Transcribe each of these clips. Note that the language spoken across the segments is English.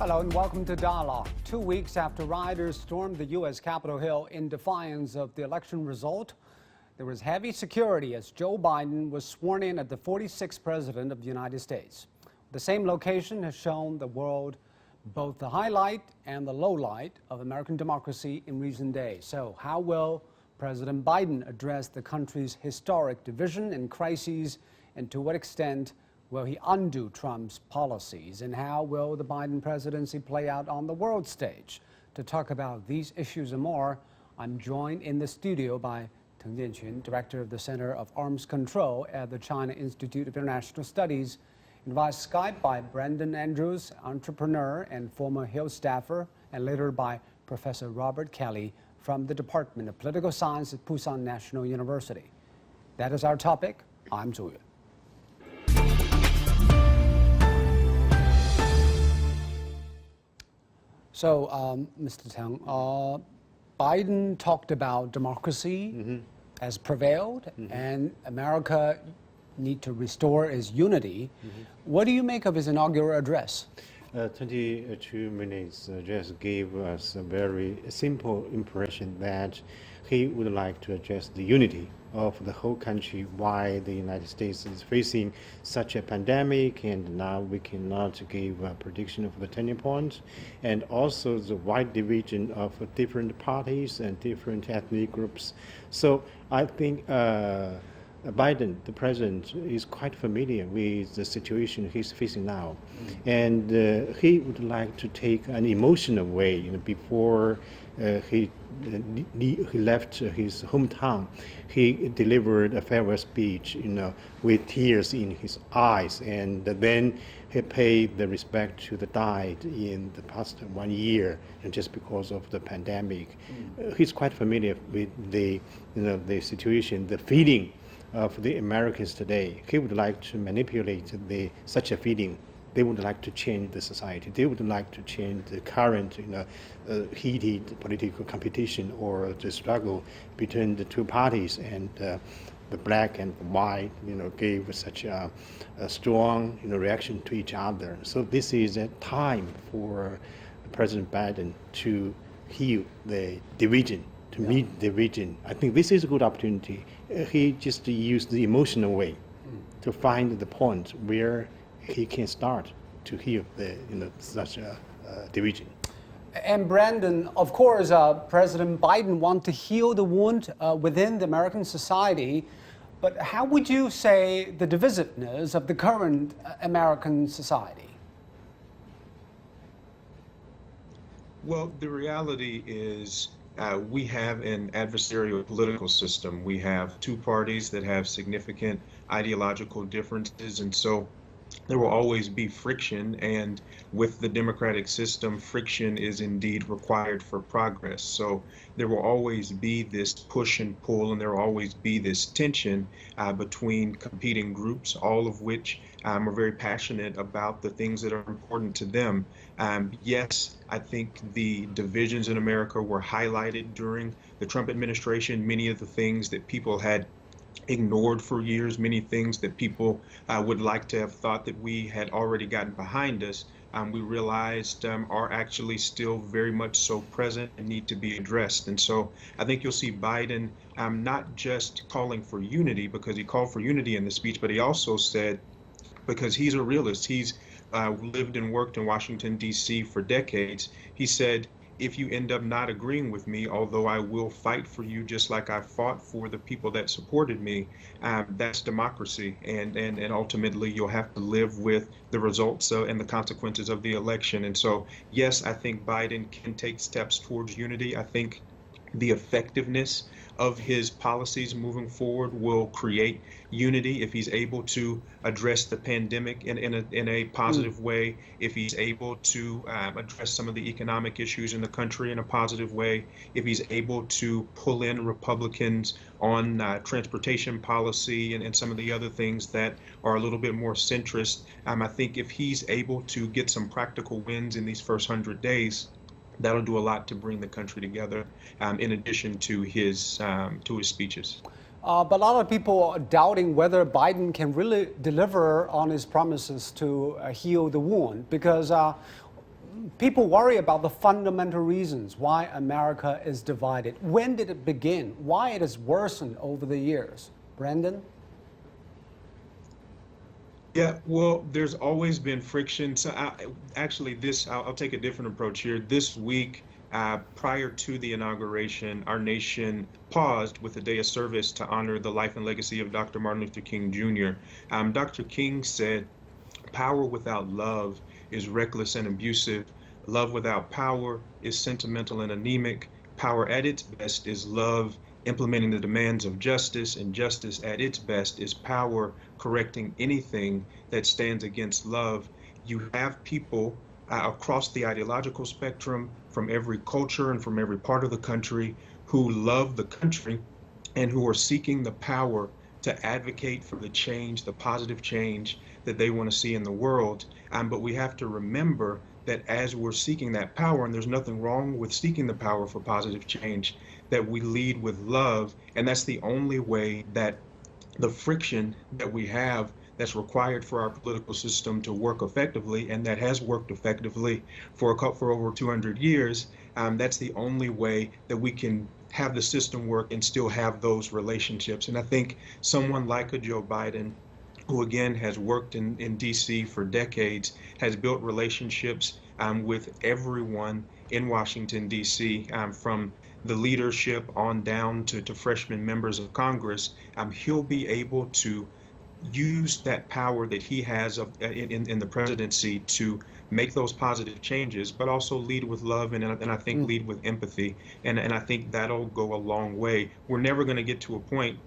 Hello and welcome to Dialogue. 2 weeks after rioters stormed the U.S. Capitol Hill in defiance of the election result, there was heavy security as Joe Biden was sworn in as the 46th President of the United States. The same location has shown the world both the highlight and the lowlight of American democracy in recent days. So how will President Biden address the country's historic division and crises, and to what extent will he undo Trump's policies, and how will the Biden presidency play out on the world stage? To talk about these issues and more, I'm joined in the studio by Teng Jianqun, Director of the Center of Arms Control at the China Institute of International Studies, and via Skype by Brandon Andrews, entrepreneur and former Hill staffer, and later by Professor Robert Kelly from the Department of Political Science at Pusan National University. That is our topic. I'm Zhu Yue. So, Mr. Teng, Biden talked about democracy has prevailed and America need to restore its unity. What do you make of his inaugural address? 22 minutes just gave us a very simple impression that he would like to address the unity of the whole country, why the United States is facing such a pandemic, and now we cannot give a prediction of the turning point, and also the wide division of different parties and different ethnic groups. So I think Biden, the president, is quite familiar with the situation he's facing now, and he would like to take an emotional way. Before he left his hometown, he delivered a farewell speech, with tears in his eyes, and then he paid the respect to the died in the past 1 year, just because of the pandemic. He's quite familiar with the situation, the feeling of the Americans today. He would like to manipulate such a feeling. They would like to change the society. They would like to change the current, heated political competition or the struggle between the two parties, and the black and white, gave such a strong, reaction to each other. So this is a time for President Biden to heal the division, to meet the division. I think this is a good opportunity. He just used the emotional way to find the point where he can start to heal such a division. And Brandon, of course, President Biden wants to heal the wound within the American society, but how would you say the divisiveness of the current American society? Well, the reality is we have an adversarial political system. We have two parties that have significant ideological differences, and so there will always be friction, and with the democratic system, friction is indeed required for progress. So there will always be this push and pull, and there will always be this tension between competing groups, all of which are very passionate about the things that are important to them. Yes, I think the divisions in America were highlighted during the Trump administration. Many of the things that people had ignored for years, many things that people would like to have thought that we had already gotten behind us, we realized are actually still very much so present and need to be addressed. And so I think you'll see Biden not just calling for unity, because he called for unity in the speech, but he also said, because he's a realist, he's lived and worked in Washington, D.C. for decades, he said, if you end up not agreeing with me, although I will fight for you just like I fought for the people that supported me, that's democracy. And ultimately, you'll have to live with the results and the consequences of the election. And so, yes, I think Biden can take steps towards unity. I think the effectiveness of his policies moving forward will create unity if he's able to address the pandemic in a positive way, if he's able to address some of the economic issues in the country in a positive way, if he's able to pull in Republicans on transportation policy and some of the other things that are a little bit more centrist. I think if he's able to get some practical wins in these first 100 days, that'll do a lot to bring the country together, in addition to his speeches. But a lot of people are doubting whether Biden can really deliver on his promises to heal the wound, because people worry about the fundamental reasons why America is divided. When did it begin? Why it has worsened over the years? Brandon? Yeah, well, there's always been friction. So I'll take a different approach here. This week, prior to the inauguration, our nation paused with a day of service to honor the life and legacy of Dr. Martin Luther King Jr. Dr. King said, "Power without love is reckless and abusive. Love without power is sentimental and anemic. Power at its best is love implementing the demands of justice, and justice at its best is power correcting anything that stands against love." You have people across the ideological spectrum from every culture and from every part of the country who love the country and who are seeking the power to advocate for the change, the positive change that they want to see in the world. But we have to remember that as we're seeking that power, and there's nothing wrong with seeking the power for positive change, that we lead with love. And that's the only way that the friction that we have that's required for our political system to work effectively, and that has worked effectively for over 200 years, that's the only way that we can have the system work and still have those relationships. And I think someone like a Joe Biden, who again has worked in DC for decades, has built relationships with everyone in Washington, DC, from the leadership on down to freshman members of Congress. He'll be able to use that power that he has in the presidency to make those positive changes, but also lead with love and I think lead with empathy. And I think that'll go a long way. We're never going to get to a point,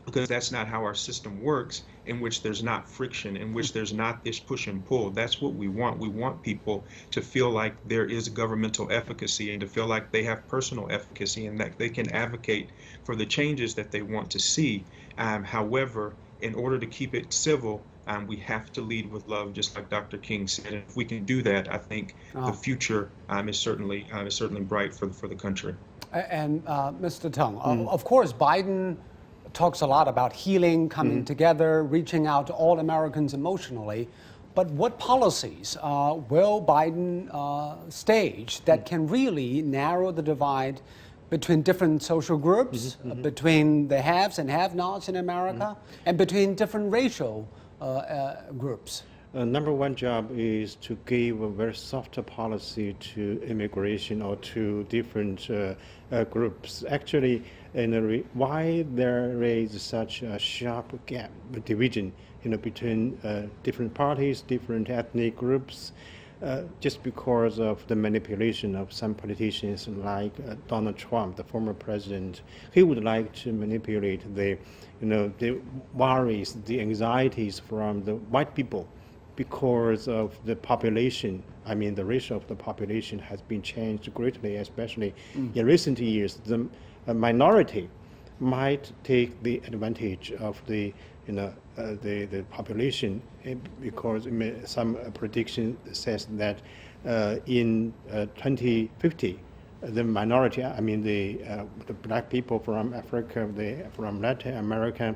because that's not how our system works, in which there's not friction, in which there's not this push and pull. That's what we want. We want people to feel like there is governmental efficacy and to feel like they have personal efficacy and that they can advocate for the changes that they want to see. However, in order to keep it civil, we have to lead with love, just like Dr. King said. And if we can do that, I think the future is certainly bright for the country. And Mr. Tung, of course, Biden talks a lot about healing, coming together, reaching out to all Americans emotionally. But what policies will Biden stage that can really narrow the divide between different social groups, between the haves and have-nots in America, and between different racial groups? Number one job is to give a very soft policy to immigration or to different groups. Actually, why there is such a sharp gap, division, between different parties, different ethnic groups, just because of the manipulation of some politicians like Donald Trump, the former president. He would like to manipulate the worries, the anxieties from the white people, because of the population. I mean, the ratio of the population has been changed greatly, especially in recent years. The minority might take the advantage of the population, because some prediction says that in 2050, the minority, I mean the black people from Africa, from Latin America,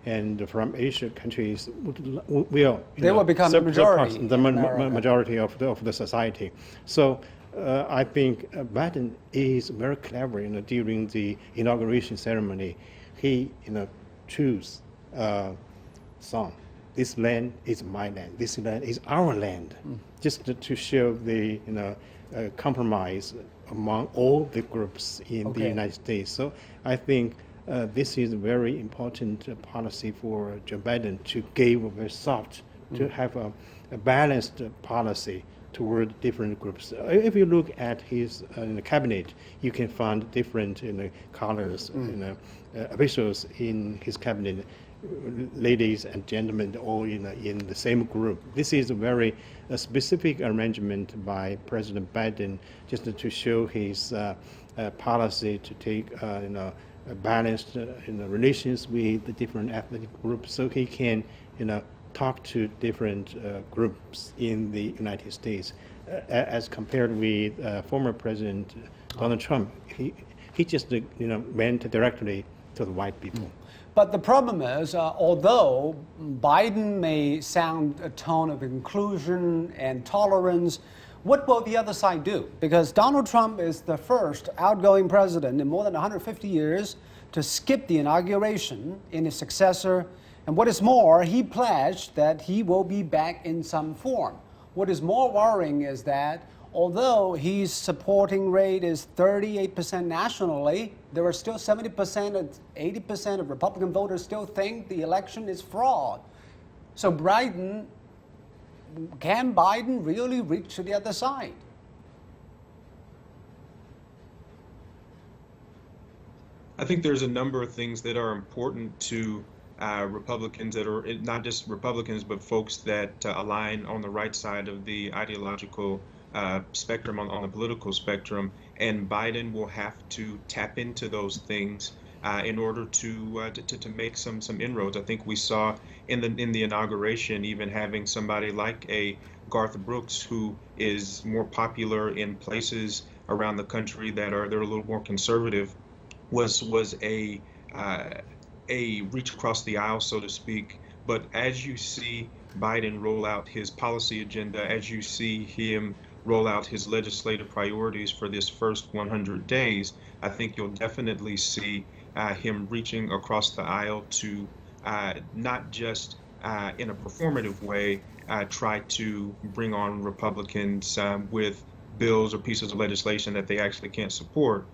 and from Asian countries will become the majority. The majority of the society. So I think Biden is very clever. During the inauguration ceremony, he chose song. This land is my land. This land is our land. Just to show the compromise among all the groups in the United States. So I think this is a very important policy for Joe Biden, to give a very soft, to have a balanced policy toward different groups. If you look at his cabinet, you can find different colors, officials in his cabinet, ladies and gentlemen, all in the same group. This is a very specific arrangement by President Biden, just to show his policy to take balanced relations with the different ethnic groups, so he can talk to different groups in the United States, as compared with former President Donald Trump. He just went directly to the white people. But the problem is, although Biden may sound a tone of inclusion and tolerance, What will the other side do? Because Donald Trump is the first outgoing president in more than 150 years to skip the inauguration in his successor. And what is more, he pledged that he will be back in some form. What is more worrying is that although his supporting rate is 38% nationally, there are still 70% and 80% of Republican voters still think the election is fraud. So can Biden really reach to the other side? I think there's a number of things that are important to Republicans that are not just Republicans, but folks that align on the right side of the ideological spectrum, on the political spectrum. And Biden will have to tap into those things in order to make some inroads. I think we saw in the inauguration, even having somebody like a Garth Brooks, who is more popular in places around the country they're a little more conservative, was a reach across the aisle, so to speak. But as you see Biden roll out his policy agenda, as you see him roll out his legislative priorities for this first 100 days, I think you'll definitely see him reaching across the aisle to not just in a performative way try to bring on Republicans with bills or pieces of legislation that they actually can't support,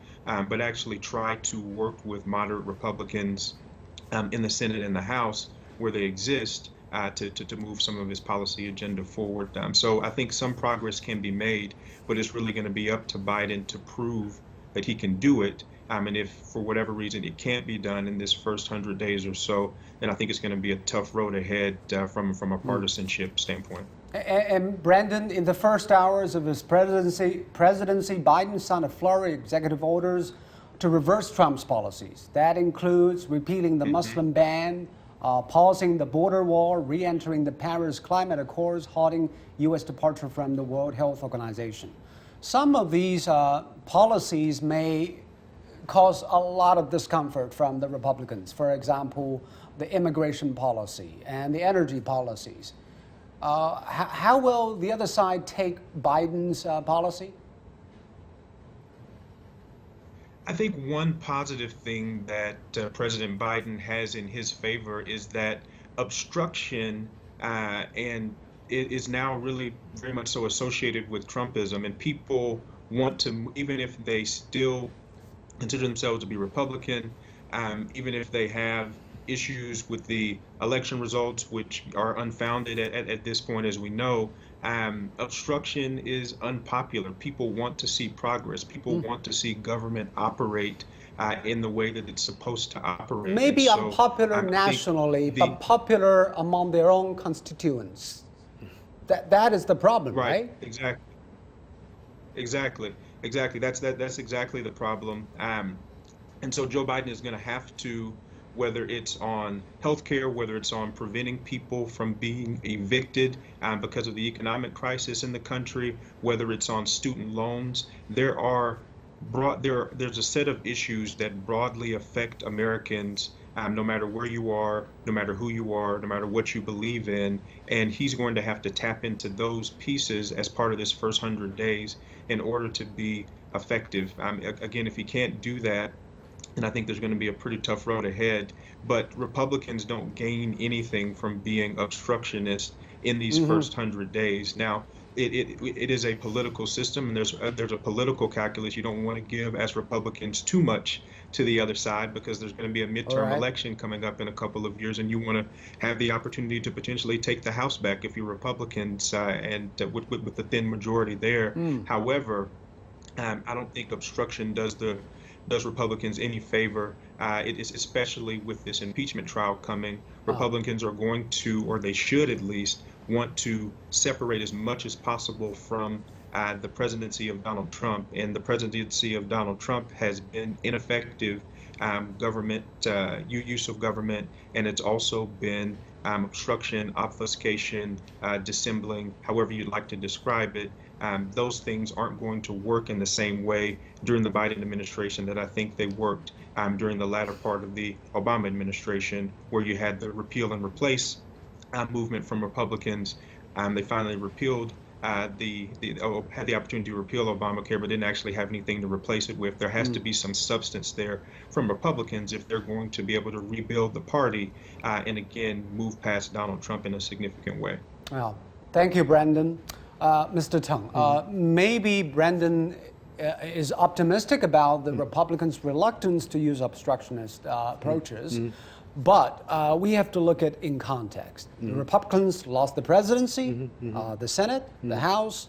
but actually try to work with moderate Republicans in the Senate and the House where they exist to move some of his policy agenda forward. So I think some progress can be made, but it's really going to be up to Biden to prove that he can do it. And if for whatever reason it can't be done in this first 100 days or so, then I think it's going to be a tough road ahead from a partisanship standpoint. And Brandon, in the first hours of his presidency, Biden signed a flurry of executive orders to reverse Trump's policies. That includes repealing the Muslim ban, pausing the border wall, re-entering the Paris Climate Accords, halting U.S. departure from the World Health Organization. Some of these policies may cause a lot of discomfort from the Republicans. For example, the immigration policy and the energy policies. How will the other side take Biden's policy? I think one positive thing that President Biden has in his favor is that obstruction and it is now really very much so associated with Trumpism, and people want to, even if they still consider themselves to be Republican, even if they have issues with the election results, which are unfounded at this point, as we know, obstruction is unpopular. People want to see progress. People want to see government operate in the way that it's supposed to operate. Maybe unpopular nationally, but popular among their own constituents. That is the problem, right? Exactly. That's exactly the problem. And so Joe Biden is going to have to, whether it's on healthcare, whether it's on preventing people from being evicted because of the economic crisis in the country, whether it's on student loans, there's a set of issues that broadly affect Americans, no matter where you are, no matter who you are, no matter what you believe in, and he's going to have to tap into those pieces as part of this first 100 days in order to be effective. Again, if he can't do that, and I think there's going to be a pretty tough road ahead, but Republicans don't gain anything from being obstructionist in these first 100 days. Now, it is a political system, and there's a political calculus. You don't want to give, as Republicans, too much to the other side, because there's going to be a midterm election coming up in a couple of years, and you want to have the opportunity to potentially take the House back if you're Republicans, and with the thin majority there. However, I don't think obstruction does Republicans any favor. It is especially with this impeachment trial coming. Republicans are going to, or they should at least, want to separate as much as possible from the presidency of Donald Trump. And the presidency of Donald Trump has been ineffective government use of government, and it's also been obstruction, obfuscation, dissembling, however you'd like to describe it. Those things aren't going to work in the same way during the Biden administration that I think they worked during the latter part of the Obama administration, where you had the repeal and replace movement from Republicans. They finally repealed had the opportunity to repeal Obamacare, but didn't actually have anything to replace it with. There has to be some substance there from Republicans if they're going to be able to rebuild the party and again move past Donald Trump in a significant way. Well, thank you, Brandon. Mr. Teng, maybe Brandon is optimistic about the Republicans' reluctance to use obstructionist approaches. But we have to look at in context. The Republicans lost the presidency, the Senate, the House,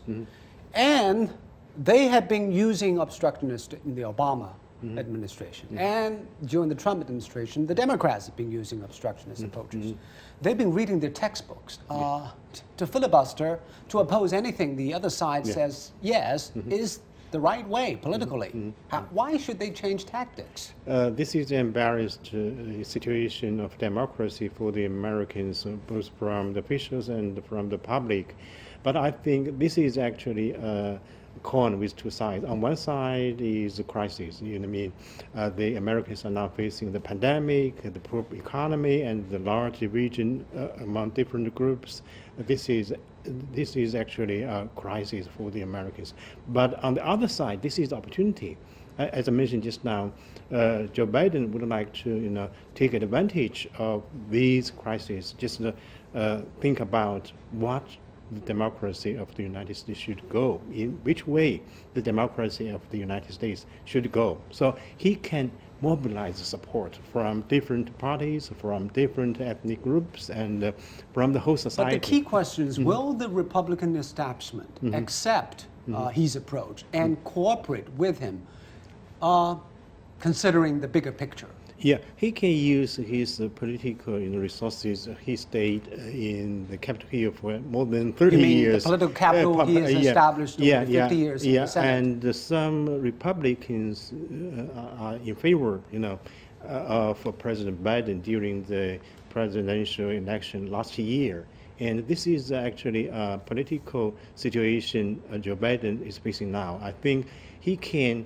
and they had been using obstructionists in the Obama administration. And during the Trump administration, the Democrats have been using obstructionist approaches. They've been reading their textbooks. To filibuster, to oppose anything the other side says yes, is the right way politically. Why should they change tactics? This is an embarrassed situation of democracy for the Americans, both from the officials and from the public. But I think this is actually a coin with two sides. On one side is a crisis. You know what I mean? The Americans are now facing the pandemic, the poor economy, and the large division among different groups. This is actually a crisis for the Americans. But on the other side, this is opportunity. As I mentioned just now, Joe Biden would like to, take advantage of these crises. Just think about what the democracy of the United States should go, in which way the democracy of the United States should go. So he can mobilize support from different parties, from different ethnic groups, and from the whole society. But the key question is, will the Republican establishment accept his approach and cooperate with him, considering the bigger picture? Yeah, he can use his political resources. He stayed in the Capitol Hill for more than 30 You mean years. the political capital he has established over 50 years in the Senate? And some Republicans are in favor, of President Biden during the presidential election last year. And this is actually a political situation Joe Biden is facing now. I think he can,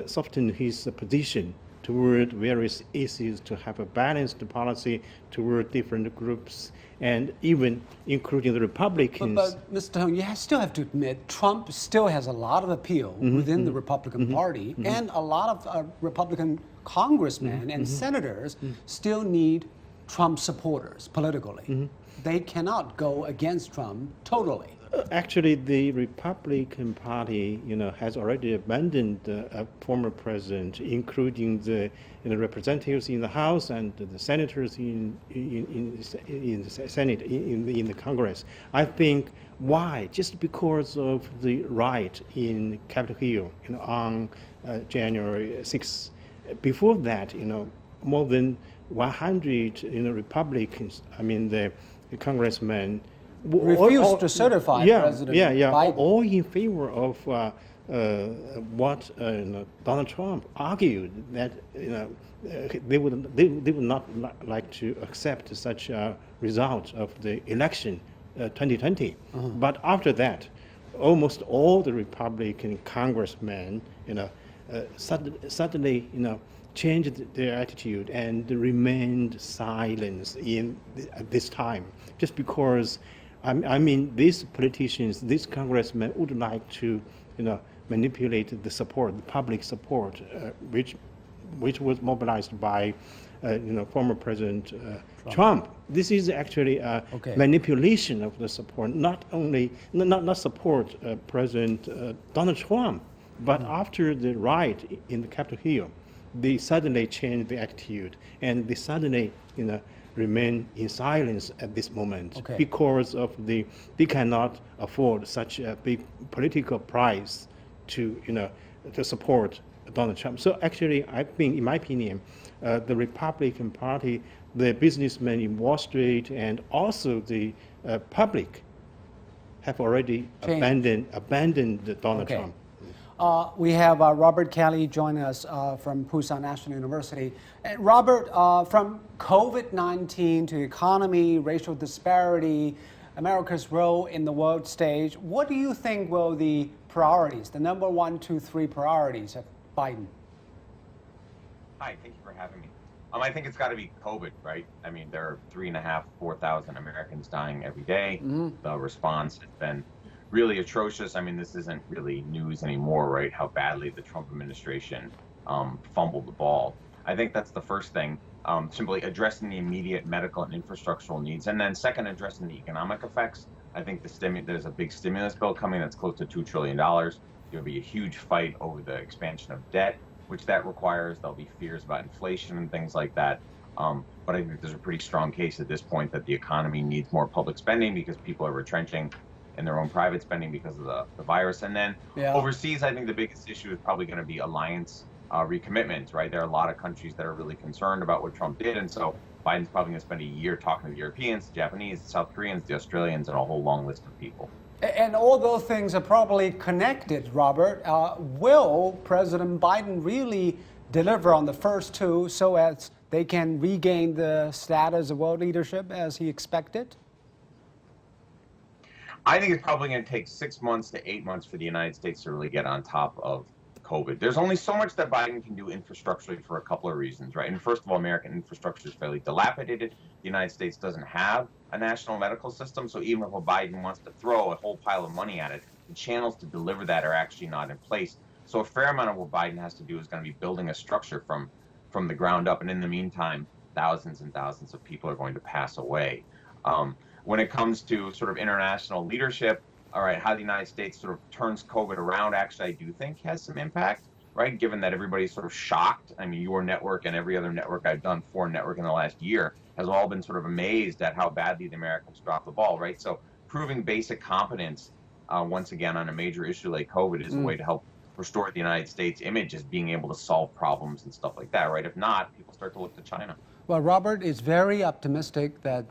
soften his position toward various issues to have a balanced policy toward different groups, and even including the Republicans. But Mr. Teng, you still have to admit, Trump still has a lot of appeal within the Republican Party, and a lot of Republican congressmen and senators still need Trump supporters politically. They cannot go against Trump totally. Actually, the Republican Party, has already abandoned a former president, including the representatives in the House and the senators in the Senate, in the Congress. I think why? Just because of the riot in Capitol Hill, on January 6th. Before that, more than 100, Republicans, the congressmen, refused to certify President Biden. All in favor of what Donald Trump argued, that they would not like to accept such a result of the election 2020. But after that, almost all the Republican congressmen suddenly changed their attitude and remained silent at this time, just because these politicians, these congressmen would like to, manipulate the support, the public support, which was mobilized by, former President Trump. This is actually a manipulation of the support, not support President Donald Trump, but after the riot in the Capitol Hill, they suddenly changed the attitude, and they suddenly, remain in silence at this moment because of they cannot afford such a big political price to support Donald Trump. So actually, I think, in my opinion, the Republican Party, the businessmen in Wall Street, and also the public have already abandoned Donald Trump. We have Robert Kelly joining us from Pusan National University. Robert, from COVID-19 to economy, racial disparity, America's role in the world stage, what do you think will the priorities, the number 1, 2, 3 priorities of Biden? Hi, thank you for having me. I think it's got to be COVID, right? I mean, there are 3.5, 4,000 Americans dying every day. The response has been really atrocious. I mean, this isn't really news anymore, right? How badly the Trump administration fumbled the ball. I think that's the first thing. Simply addressing the immediate medical and infrastructural needs, and then second, addressing the economic effects. I think there's a big stimulus bill coming that's close to $2 trillion. There'll be a huge fight over the expansion of debt, which that requires. There'll be fears about inflation and things like that. But I think there's a pretty strong case at this point that the economy needs more public spending because people are retrenching in their own private spending because of the virus. And then overseas, I think the biggest issue is probably going to be alliance recommitments, right? There are a lot of countries that are really concerned about what Trump did. And so Biden's probably going to spend a year talking to the Europeans, the Japanese, the South Koreans, the Australians, and a whole long list of people. And all those things are probably connected, Robert. Will President Biden really deliver on the first two so as they can regain the status of world leadership as he expected? I think it's probably going to take 6 months to 8 months for the United States to really get on top of COVID. There's only so much that Biden can do infrastructurally for a couple of reasons, right? And first of all, American infrastructure is fairly dilapidated. The United States doesn't have a national medical system, so even if Biden wants to throw a whole pile of money at it, the channels to deliver that are actually not in place. So a fair amount of what Biden has to do is going to be building a structure from the ground up. And in the meantime, thousands and thousands of people are going to pass away. When it comes to sort of international leadership, all right, how the United States sort of turns COVID around, actually, I do think has some impact, right? Given that everybody's sort of shocked. I mean, your network and every other network I've done, foreign network in the last year, has all been sort of amazed at how badly the Americans dropped the ball, right? So proving basic competence, once again, on a major issue like COVID is a way to help restore the United States image as being able to solve problems and stuff like that, right? If not, people start to look to China. Well, Robert is very optimistic that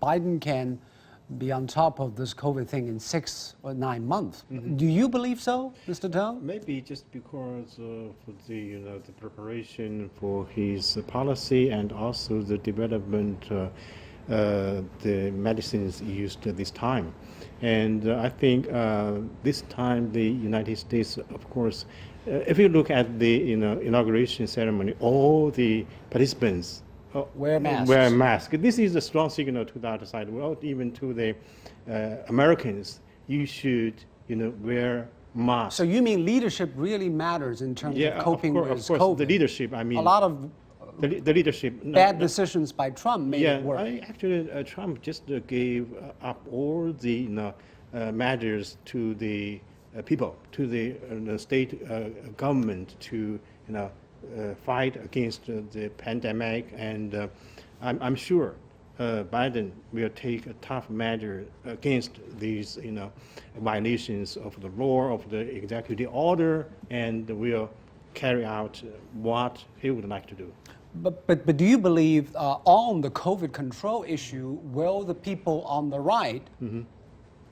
Biden can be on top of this COVID thing in 6 or 9 months. Do you believe so, Mr. Tong? Maybe just because of the the preparation for his policy and also the development the medicines used at this time. And I think this time the United States, of course, if you look at the inauguration ceremony, all the participants wear masks. Wear masks. This is a strong signal to the other side. Well, even to the Americans, you should wear masks. So you mean leadership really matters in terms of coping with of course, COVID? the leadership. I mean, a lot of the leadership. bad decisions by Trump made it work. Actually, Trump just gave up all the measures to the people, to the state government to fight against the pandemic, and I'm sure Biden will take a tough measure against these violations of the law, of the executive order, and will carry out what he would like to do. But do you believe on the COVID control issue, will the people on the right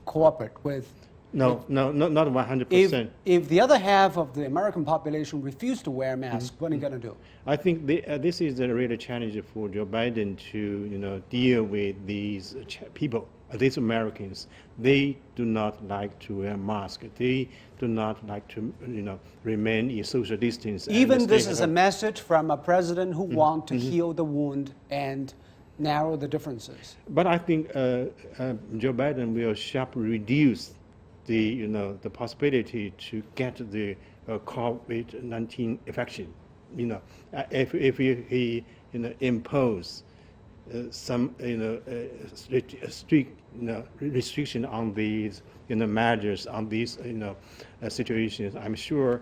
cooperate with? No, not 100%. If the other half of the American population refuse to wear masks, what are you going to do? I think this is a real challenge for Joe Biden to deal with these people, these Americans. They do not like to wear masks. They do not like to remain in social distance. Even this is a message from a president who wants to heal the wound and narrow the differences. But I think Joe Biden will sharply reduce the possibility to get the COVID-19 infection. If he impose some strict restriction on these measures on these situations, I'm sure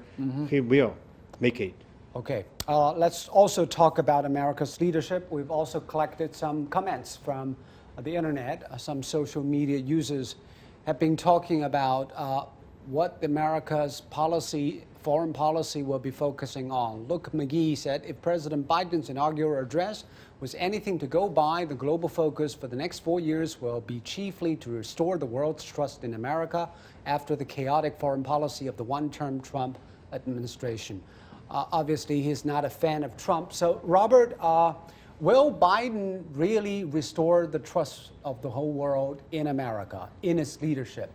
he will make it. Okay, let's also talk about America's leadership. We've also collected some comments from the internet. Some social media users have been talking about what America's foreign policy will be focusing on. Luke McGee said, if President Biden's inaugural address was anything to go by, the global focus for the next 4 years will be chiefly to restore the world's trust in America after the chaotic foreign policy of the one-term Trump administration. Obviously, he's not a fan of Trump. So, Robert, will Biden really restore the trust of the whole world in America, in its leadership?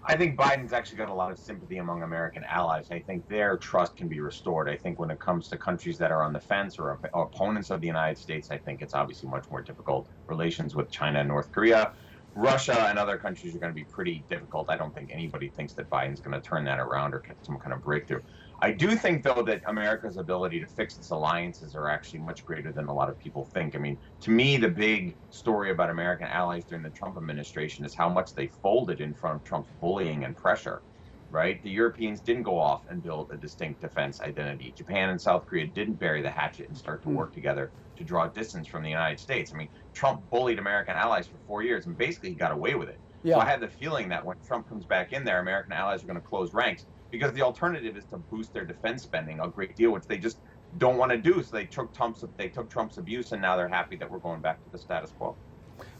I think Biden's actually got a lot of sympathy among American allies. I think their trust can be restored. I think when it comes to countries that are on the fence or opponents of the United States, I think it's obviously much more difficult. Relations with China and North Korea, Russia and other countries are going to be pretty difficult. I don't think anybody thinks that Biden's going to turn that around or get some kind of breakthrough. I do think, though, that America's ability to fix its alliances are actually much greater than a lot of people think. I mean, to me, the big story about American allies during the Trump administration is how much they folded in front of Trump's bullying and pressure, right? The Europeans didn't go off and build a distinct defense identity. Japan and South Korea didn't bury the hatchet and start to work together to draw distance from the United States. I mean, Trump bullied American allies for 4 years, and basically he got away with it. Yeah. So I had the feeling that when Trump comes back in there, American allies are going to close ranks, because the alternative is to boost their defense spending a great deal, which they just don't want to do. So they took Trump's abuse, and now they're happy that we're going back to the status quo.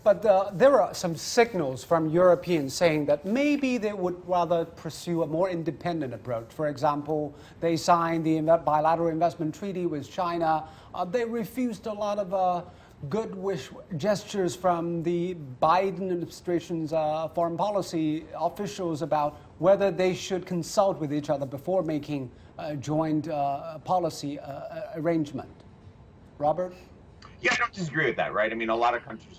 But there are some signals from Europeans saying that maybe they would rather pursue a more independent approach. For example, they signed the bilateral investment treaty with China. They refused a lot of good wish gestures from the Biden administration's foreign policy officials about whether they should consult with each other before making a joint policy arrangement. Robert? Yeah, I don't disagree with that, right? I mean, a lot of countries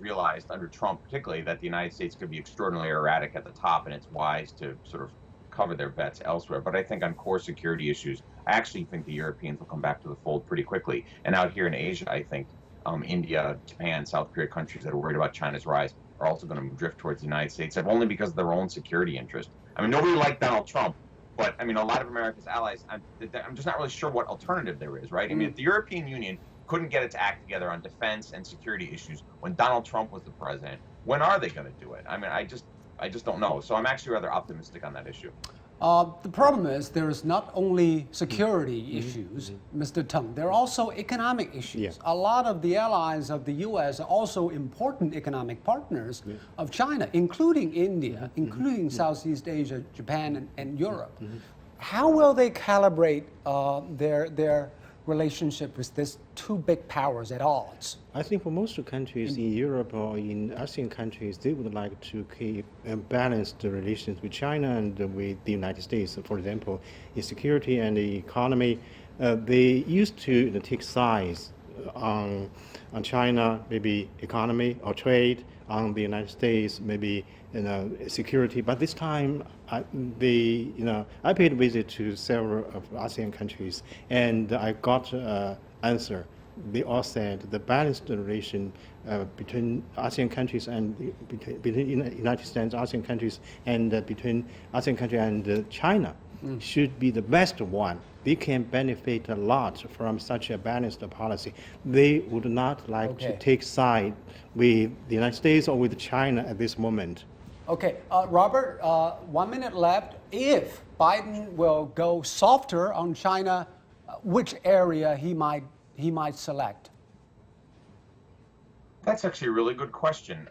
realized under Trump particularly that the United States could be extraordinarily erratic at the top, and it's wise to sort of cover their bets elsewhere. But I think on core security issues, I actually think the Europeans will come back to the fold pretty quickly. And out here in Asia, I think India, Japan, South Korea, countries that are worried about China's rise are also going to drift towards the United States, if only because of their own security interest. I mean, nobody liked Donald Trump, but I mean, a lot of America's allies, I'm just not really sure what alternative there is, right? I mean, if the European Union couldn't get its act together on defense and security issues when Donald Trump was the president, when are they going to do it? I mean, I just don't know. So I'm actually rather optimistic on that issue. The problem is there is not only security issues, Mr. Tung, there are also economic issues. Yeah. A lot of the allies of the U.S. are also important economic partners of China, including India, including Southeast Asia, Japan, and Europe. How will they calibrate their relationship with these two big powers at odds? I think for most countries in Europe or in ASEAN countries, they would like to keep balanced relations with China and with the United States. For example, in security and the economy, they used to take sides on China, maybe economy or trade, on the United States, maybe security. But this time, I paid a visit to several of ASEAN countries, and I got an answer. They all said the balanced relation between ASEAN countries and between United States, ASEAN countries, and between ASEAN country and China should be the best one. They can benefit a lot from such a balanced policy. They would not like to take side with the United States or with China at this moment. Okay, Robert, 1 minute left. If Biden will go softer on China, which area he might select? That's actually a really good question.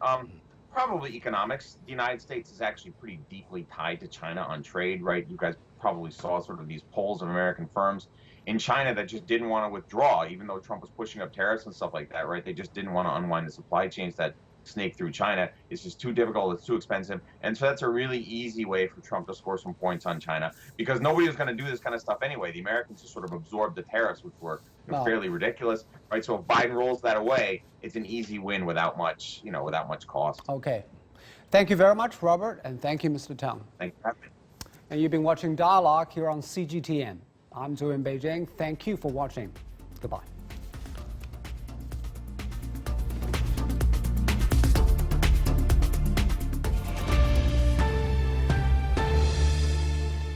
Probably economics. The United States is actually pretty deeply tied to China on trade, right? You guys probably saw sort of these polls of American firms in China that just didn't want to withdraw, even though Trump was pushing up tariffs and stuff like that, right? They just didn't want to unwind the supply chains that snake through China. It's just too difficult, it's too expensive. And so that's a really easy way for Trump to score some points on China, because nobody was going to do this kind of stuff anyway. The Americans just sort of absorbed the tariffs, which were fairly ridiculous, right? So if Biden rolls that away, it's an easy win without much cost. Okay. Thank you very much, Robert, and thank you, Mr. Tang. Thank you for having me. And you've been watching Dialogue here on CGTN. I'm Zhu in Beijing. Thank you for watching. Goodbye.